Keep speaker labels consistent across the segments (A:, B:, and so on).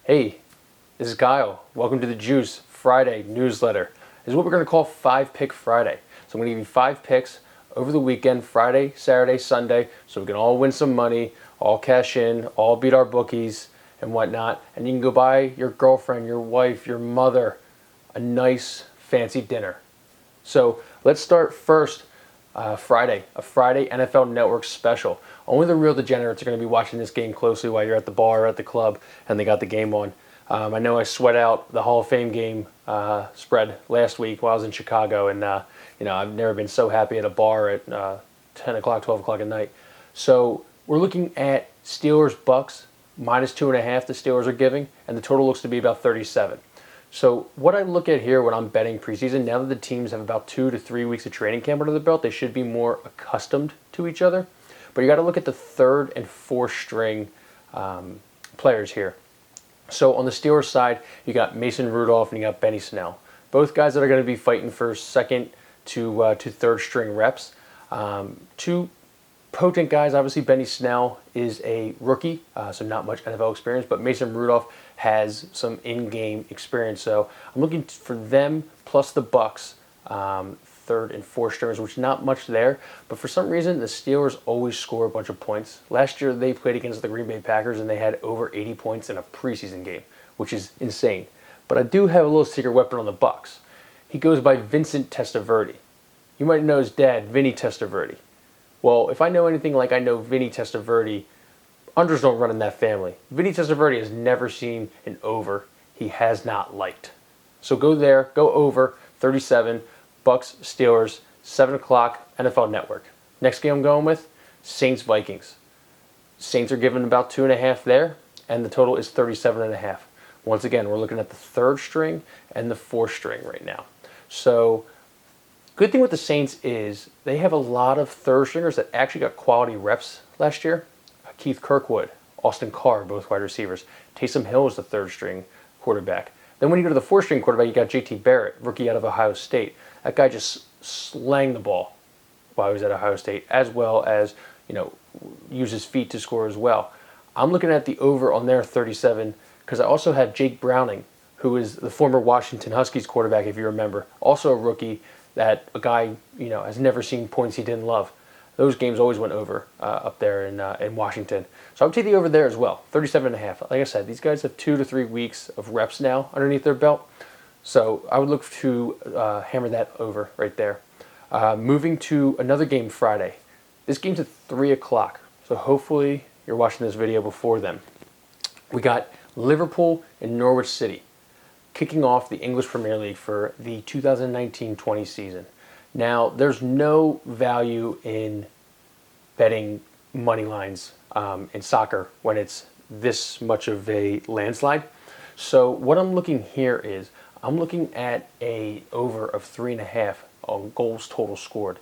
A: Hey, this is Kyle. Welcome to the Juice Friday newsletter. This is what we're going to call 5-Pick Friday. So I'm going to give you 5 picks over the weekend, Friday, Saturday, Sunday, so we can all win some money, all cash in, all beat our bookies and whatnot. And you can go buy your girlfriend, your wife, your mother a nice fancy dinner. So let's start first. Friday, a Friday NFL Network special. Only the real degenerates are going to be watching this game closely while you're at the bar or at the club and they got the game on. I know I sweat out the Hall of Fame game spread last week while I was in Chicago, and I've never been so happy at a bar at 10 o'clock, 12 o'clock at night. So we're looking at Steelers-Bucks, -2.5 the Steelers are giving, and the total looks to be about 37. So what I look at here when I'm betting preseason, now that the teams have about 2 to 3 weeks of training camp under the belt, they should be more accustomed to each other. But you got to look at the third and fourth string players here. So on the Steelers side, you got Mason Rudolph and you got Benny Snell. Both guys that are going to be fighting for second to third string reps. Two potent guys. Obviously, Benny Snell is a rookie, so not much NFL experience, but Mason Rudolph has some in-game experience. So I'm looking for them plus the Bucks, third and fourth stringers, which not much there. But for some reason, the Steelers always score a bunch of points. Last year, they played against the Green Bay Packers, and they had over 80 points in a preseason game, which is insane. But I do have a little secret weapon on the Bucks. He goes by Vincent Testaverde. You might know his dad, Vinny Testaverde. Well, if I know anything like I know Vinny Testaverde, unders don't run in that family. Vinny Testaverde has never seen an over he has not liked. So go there, go over 37, Bucks, Steelers, 7 o'clock, NFL Network. Next game I'm going with, Saints, Vikings. Saints are given about 2.5 there, and the total is 37.5. Once again, we're looking at the third string and the fourth string right now. So good thing with the Saints is they have a lot of third stringers that actually got quality reps last year. Keith Kirkwood, Austin Carr, both wide receivers. Taysom Hill is the third string quarterback. Then when you go to the fourth string quarterback, you got JT Barrett, rookie out of Ohio State. That guy just slanged the ball while he was at Ohio State, as well as, use his feet to score as well. I'm looking at the over on their 37 because I also have Jake Browning, who is the former Washington Huskies quarterback, if you remember. Also a rookie that a guy, has never seen points he didn't love. Those games always went over up there in Washington. So I would take the over there as well, 37.5. Like I said, these guys have 2 to 3 weeks of reps now underneath their belt. So I would look to hammer that over right there. Moving to another game Friday. This game's at 3 o'clock. So hopefully you're watching this video before then. We got Liverpool and Norwich City kicking off the English Premier League for the 2019-20 season. Now, there's no value in betting money lines in soccer when it's this much of a landslide. So what I'm looking here is I'm looking at a over of 3.5 on goals total scored.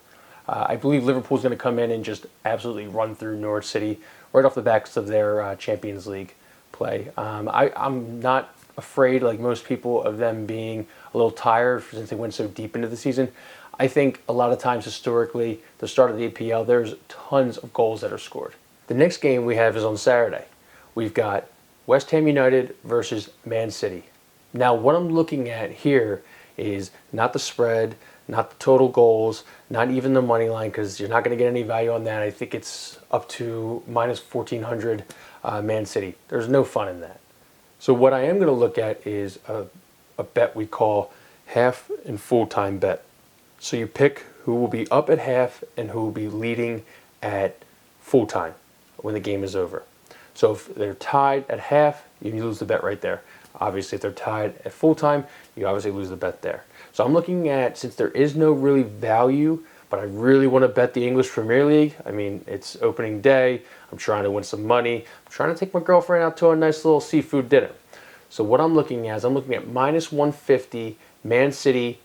A: I believe Liverpool's going to come in and just absolutely run through Norwich City right off the backs of their Champions League play. I'm not afraid, like most people, of them being a little tired since they went so deep into the season. I think a lot of times historically, the start of the EPL, there's tons of goals that are scored. The next game we have is on Saturday. We've got West Ham United versus Man City. Now, what I'm looking at here is not the spread, not the total goals, not even the money line, because you're not going to get any value on that. I think it's up to -1,400 Man City. There's no fun in that. So what I am going to look at is a bet we call half and full-time bet. So you pick who will be up at half and who will be leading at full-time when the game is over. So if they're tied at half, you lose the bet right there. Obviously, if they're tied at full-time, you obviously lose the bet there. So I'm looking at, since there is no really value, but I really want to bet the English Premier League. I mean, it's opening day. I'm trying to win some money. I'm trying to take my girlfriend out to a nice little seafood dinner. So what I'm looking at is I'm looking at -150 Man City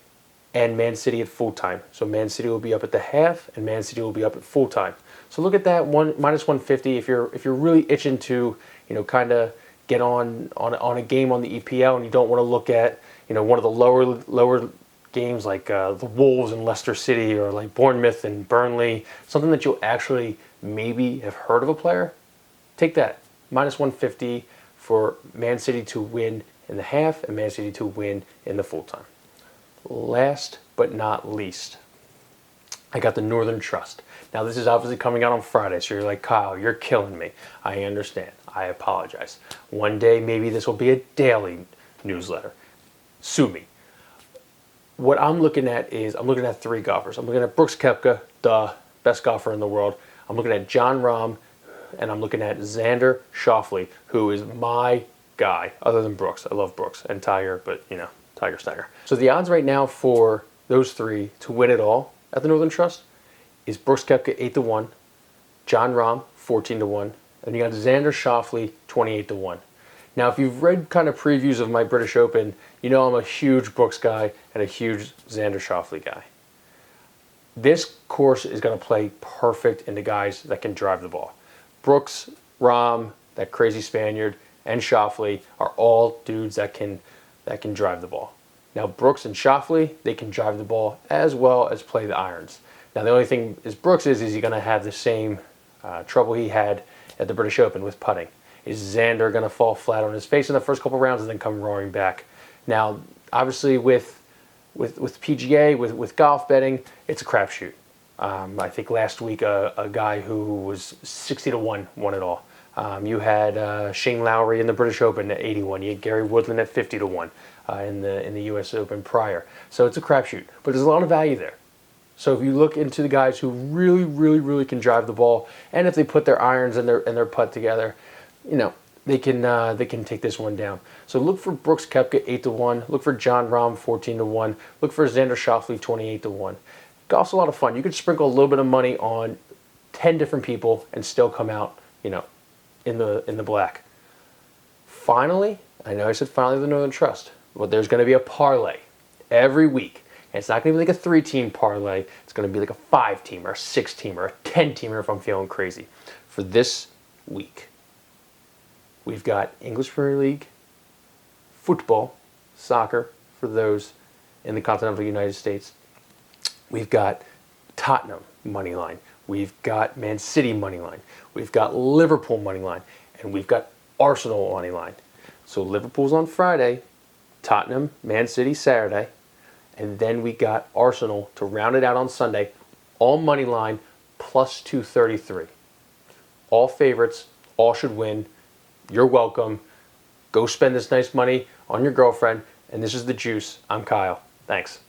A: and Man City at full time. So Man City will be up at the half and Man City will be up at full time. So look at that -150 if you're really itching to, kind of get on a game on the EPL and you don't want to look at, one of the lower games like the Wolves and Leicester City or like Bournemouth and Burnley, something that you'll actually maybe have heard of a player. Take that -150 for Man City to win in the half and Man City to win in the full time. Last but not least, I got the Northern Trust. Now, this is obviously coming out on Friday, so you're like, Kyle, you're killing me. I understand. I apologize. One day, maybe this will be a daily newsletter. Sue me. What I'm looking at is, I'm looking at 3 golfers. I'm looking at Brooks Koepka, the best golfer in the world. I'm looking at Jon Rahm, and I'm looking at Xander Schauffele, who is my guy, other than Brooks. I love Brooks and Tiger, but, Tiger's Tiger. So the odds right now for those 3 to win it all at the Northern Trust is Brooks Koepka 8-1, Jon Rahm 14-1, and you got Xander Schauffele 28-1. Now, if you've read kind of previews of my British Open, you know I'm a huge Brooks guy and a huge Xander Schauffele guy. This course is going to play perfect into guys that can drive the ball. Brooks, Rahm, that crazy Spaniard, and Schauffele are all dudes that can drive the ball. Now, Brooks and Schauffele, they can drive the ball as well as play the irons. Now, the only thing is Brooks is he's going to have the same trouble he had at the British Open with putting. Is Xander going to fall flat on his face in the first couple rounds and then come roaring back? Now, obviously, with PGA, with golf betting, it's a crapshoot. I think last week a guy who was 60-1 won it all. You had Shane Lowry in the British Open at 81. You had Gary Woodland at 50-1 in the U.S. Open prior. So it's a crapshoot, but there's a lot of value there. So if you look into the guys who really, really, really can drive the ball, and if they put their irons and their putt together, they can take this one down. So look for Brooks Koepka 8-1. Look for Jon Rahm 14-1. Look for Xander Schauffele 28-1. Golf's a lot of fun. You could sprinkle a little bit of money on 10 different people and still come out, in the black. Finally, I know I said finally the Northern Trust. Well, there's going to be a parlay every week. And it's not going to be like a 3-team parlay. It's going to be like a 5-team or a 6-team or a 10-teamer if I'm feeling crazy. For this week, we've got English Premier League, football, soccer for those in the continental United States. We've got Tottenham money line. We've got Man City money line. We've got Liverpool money line. And we've got Arsenal money line. So Liverpool's on Friday, Tottenham, Man City Saturday, and then we got Arsenal to round it out on Sunday, all money line plus 233. All favorites, all should win. You're welcome. Go spend this nice money on your girlfriend. And this is The Juice. I'm Kyle. Thanks.